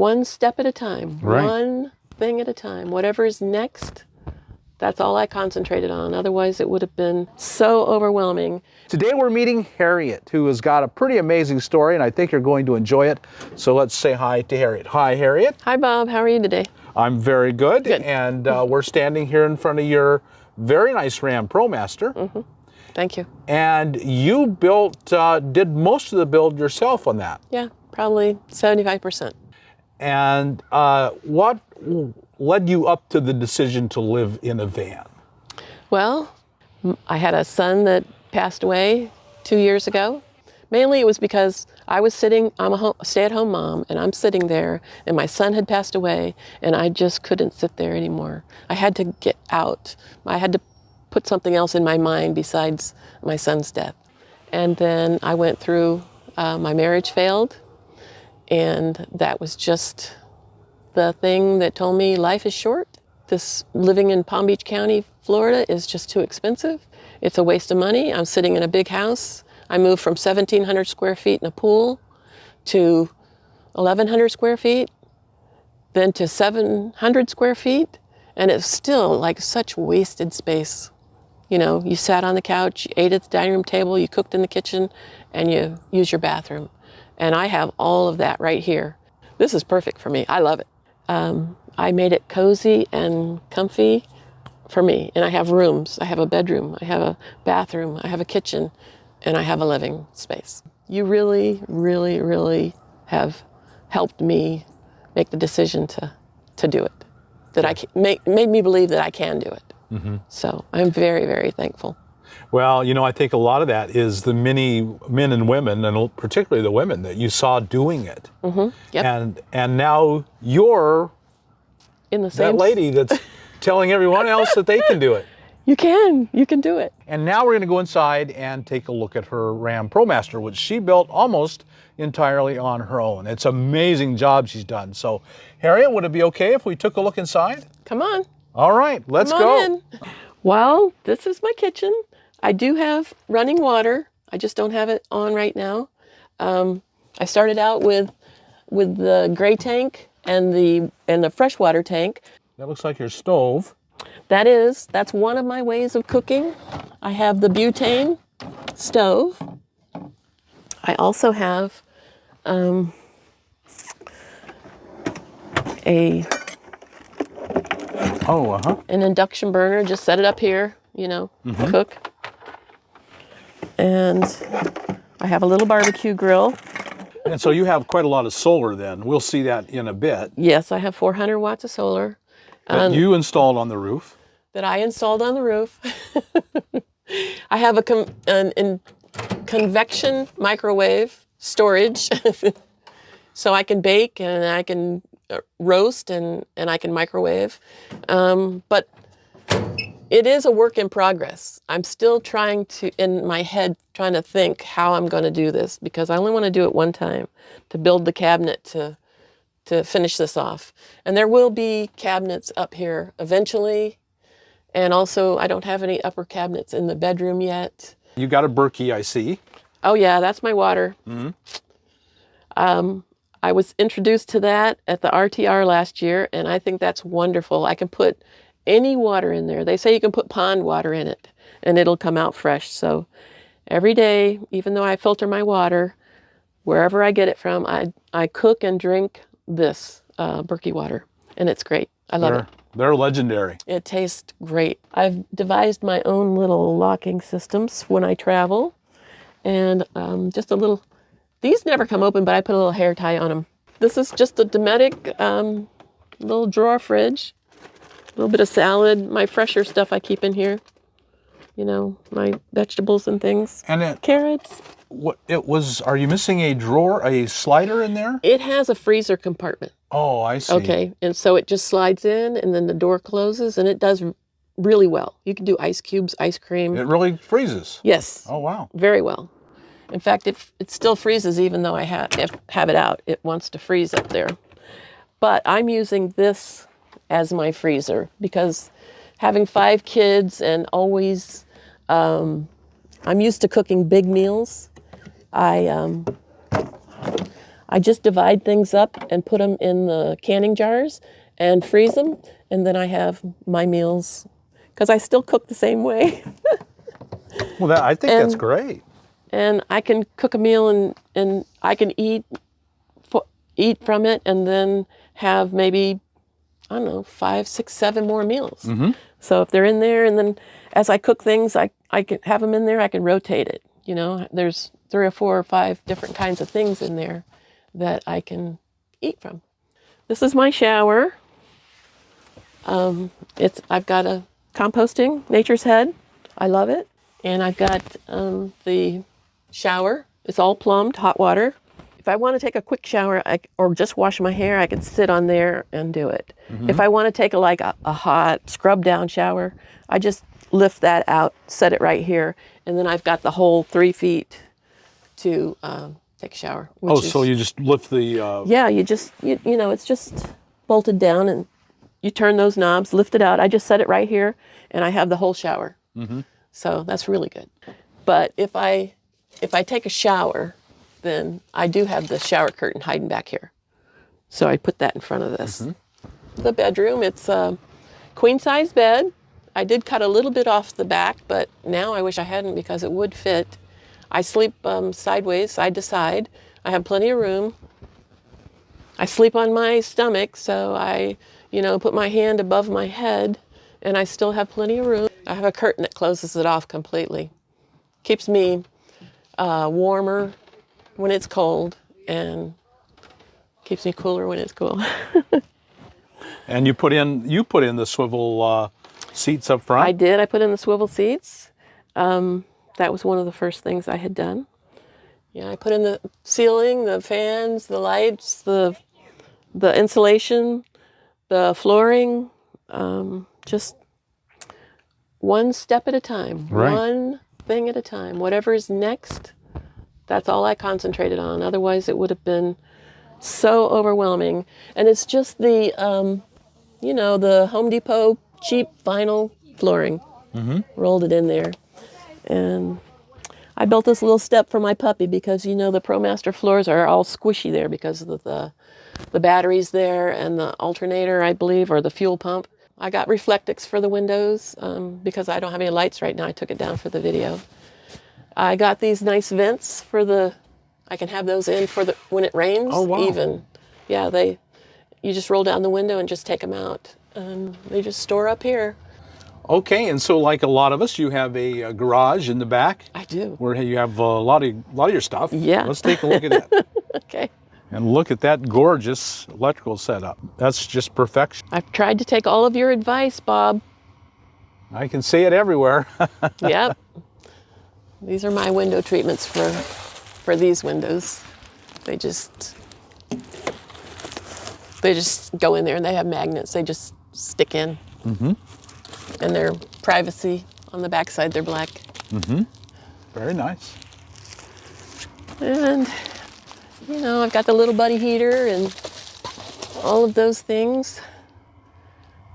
one step at a time, Right. one thing at a time. Whatever is next, that's all I concentrated on. Otherwise, it would have been so overwhelming. Today we're meeting Harriet, who has got a pretty amazing story, and I think you're going to enjoy it. So let's say hi to Harriet. Hi, Harriet. Hi, Bob. How are you today? I'm very good. Good. And we're standing here in front of your very nice Ram ProMaster. Mm-hmm. Thank you. And you built, did most of the build yourself on that. Yeah, probably 75%. And what led you up to the decision to live in a van? Well, I had a son that passed away 2 years ago. Mainly it was because I was sitting, I'm a stay-at-home mom, and I'm sitting there, and my son had passed away, and I just couldn't sit there anymore. I had to get out. I had to put something else in my mind besides my son's death. And then I went through, my marriage failed, and that was just the thing that told me life is short. This living in Palm Beach County, Florida is just too expensive. It's a waste of money. I'm sitting in a big house. I moved from 1,700 square feet in a pool to 1,100 square feet, then to 700 square feet, and it's still like such wasted space. You know, you sat on the couch, you ate at the dining room table, you cooked in the kitchen, and you used your bathroom. And I have all of that right here. This is perfect for me. I love it. I made it cozy and comfy for me. And I have rooms. I have a bedroom. I have a bathroom. I have a kitchen. And I have a living space. You really, really, really have helped me make the decision to do it. That made me believe that I can do it. Mm-hmm. So I'm very, very thankful. Well, you know, I think a lot of that is the many men and women, and particularly the women, that you saw doing it. Mm-hmm. Yep. And now you're in the same that lady that's telling everyone else that they can do it. You can do it. And now we're going to go inside and take a look at her Ram ProMaster, which she built almost entirely on her own. It's an amazing job she's done. So, Harriet, would it be okay if we took a look inside? Come on. All right, let's go. In. Well, this is my kitchen. I do have running water. I just don't have it on right now. I started out with the gray tank and the freshwater tank. That looks like your stove. That's one of my ways of cooking. I have the butane stove. I also have an induction burner. Just set it up here, you know, cook. And I have a little barbecue grill. And so you have quite a lot of solar then. We'll see that in a bit. Yes, I have 400 watts of solar. That you installed on the roof. That I installed on the roof. I have a convection microwave storage. So I can bake and I can roast and I can microwave. But it is a work in progress. I'm still trying to, in my head, trying to think how I'm going to do this, because I only want to do it one time, to build the cabinet to finish this off. And there will be cabinets up here eventually. And also, I don't have any upper cabinets in the bedroom yet. You got a Berkey, I see. Oh yeah, that's my water. Mm-hmm. I was introduced to that at the RTR last year, and I think that's wonderful. I can put any water in there. They say you can put pond water in it, and it'll come out fresh. So every day, even though I filter my water, wherever I get it from, I cook and drink this Berkey water, and it's great. I love it. They're legendary. It tastes great. I've devised my own little locking systems when I travel, and just a little, these never come open, but I put a little hair tie on them. This is just a Dometic little drawer fridge, a little bit of salad, my fresher stuff I keep in here, you know, my vegetables and things. And carrots. Are you missing a drawer, a slider in there? It has a freezer compartment. Oh, I see. Okay, and so it just slides in and then the door closes, and it does really well. You can do ice cubes, ice cream. It really freezes? Yes. Oh, wow. Very well. In fact, if it still freezes, even though I have it out, it wants to freeze up there. But I'm using this as my freezer because having 5 kids and always, I'm used to cooking big meals. I I just divide things up and put them in the canning jars and freeze them, and then I have my meals, because I still cook the same way. Well, I think that's great. And I can cook a meal and I can eat from it and then have maybe, I don't know, 5, 6, 7 more meals. So if they're in there, and then as I cook things, I can have them in there, I can rotate it. You know, there's 3 or 4 or 5 different kinds of things in there that I can eat from. This is my shower. I've got a composting Nature's Head. I love it. And I've got the shower. It's all plumbed, hot water. If I want to take a quick shower or just wash my hair, I can sit on there and do it. If I want to take a hot scrub down shower, I just lift that out, set it right here, and then I've got the whole 3 feet to take a shower. So you just lift the... Yeah, you know, it's just bolted down, and you turn those knobs, lift it out. I just set it right here, and I have the whole shower. So that's really good. But if I take a shower, then I do have the shower curtain hiding back here. So I put that in front of this. The bedroom, it's a queen size bed. I did cut a little bit off the back, but now I wish I hadn't, because it would fit. I sleep sideways, side to side. I have plenty of room. I sleep on my stomach, so I, put my hand above my head, and I still have plenty of room. I have a curtain that closes it off completely. Keeps me warmer when it's cold, and keeps me cooler when it's cool. And you put in the swivel seats up front? I did. I put in the swivel seats. That was one of the first things I had done. Yeah, I put in the ceiling, the fans, the lights, the insulation, the flooring, just one step at a time, one thing at a time. Whatever is next, that's all I concentrated on. Otherwise, it would have been so overwhelming. And it's just the, the Home Depot cheap vinyl flooring. Rolled it in there. And I built this little step for my puppy because, the ProMaster floors are all squishy there because of the batteries there and the alternator, I believe, or the fuel pump. I got Reflectix for the windows because I don't have any lights right now. I took it down for the video. I got these nice vents I can have those in for when it rains. Oh, wow. Even. Yeah, you just roll down the window and just take them out. And they just store up here. Okay, and so like a lot of us, you have a garage in the back. I do. Where you have a lot of your stuff. Yeah. Let's take a look at that. Okay. And look at that gorgeous electrical setup. That's just perfection. I've tried to take all of your advice, Bob. I can see it everywhere. Yep. These are my window treatments for these windows. They just go in there, and they have magnets. They just stick in. And they're privacy on the backside. They're black. Very nice. And, I've got the little buddy heater and all of those things.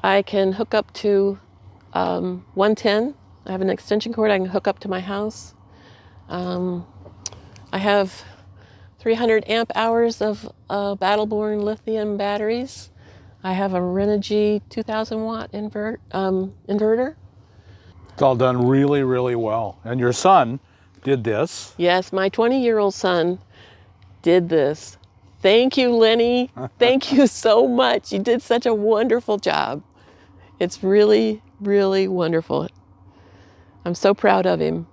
I can hook up to 110. I have an extension cord I can hook up to my house. I have 300 amp hours of Battle-Born lithium batteries. I have a Renogy 2,000 watt inverter. It's all done really, really well. And your son did this. Yes, my 20-year-old son did this. Thank you, Lenny. Thank you so much. You did such a wonderful job. It's really, really wonderful. I'm so proud of him.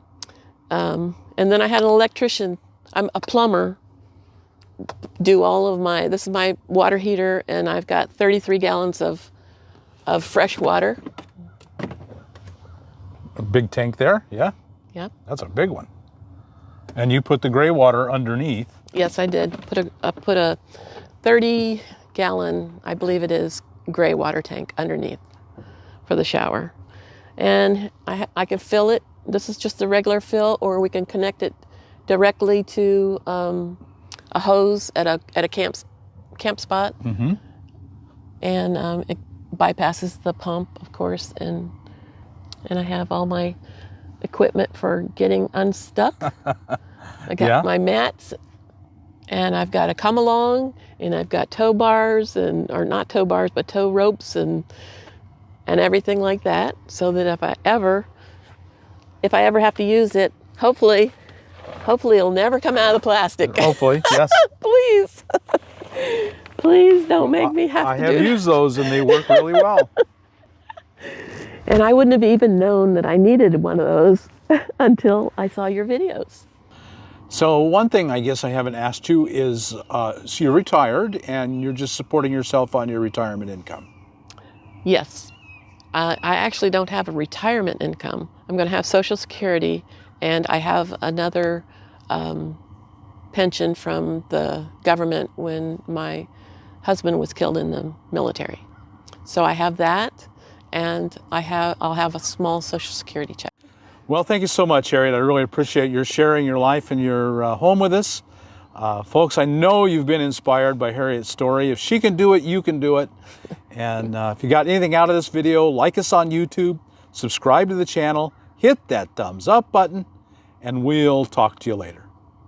And then I had an electrician, I'm a plumber, do all of this is my water heater, and I've got 33 gallons of fresh water. A big tank there, yeah? Yep. That's a big one. And you put the gray water underneath. Yes, I did. Put a 30 gallon, I believe it is, gray water tank underneath for the shower. And I can fill it. This is just a regular fill, or we can connect it directly to a hose at a camp spot. And it bypasses the pump, of course, and I have all my equipment for getting unstuck. I got my mats And I've got a come along, and I've got tow bars, or not tow bars, but tow ropes and everything like that, so that if I ever have to use it, hopefully it'll never come out of the plastic. Hopefully, yes. Please. Please don't make me have to I do have it. used those and they work really well. And I wouldn't have even known that I needed one of those until I saw your videos. So one thing I guess I haven't asked you is, so you're retired and you're just supporting yourself on your retirement income. Yes. I actually don't have a retirement income. I'm going to have Social Security, and I have another pension from the government when my husband was killed in the military. So I have that, and I'll have a small Social Security check. Well, thank you so much, Harriet. I really appreciate your sharing your life and your home with us. Folks, I know you've been inspired by Harriet's story. If she can do it, you can do it. And if you got anything out of this video, like us on YouTube, subscribe to the channel, hit that thumbs up button, and we'll talk to you later.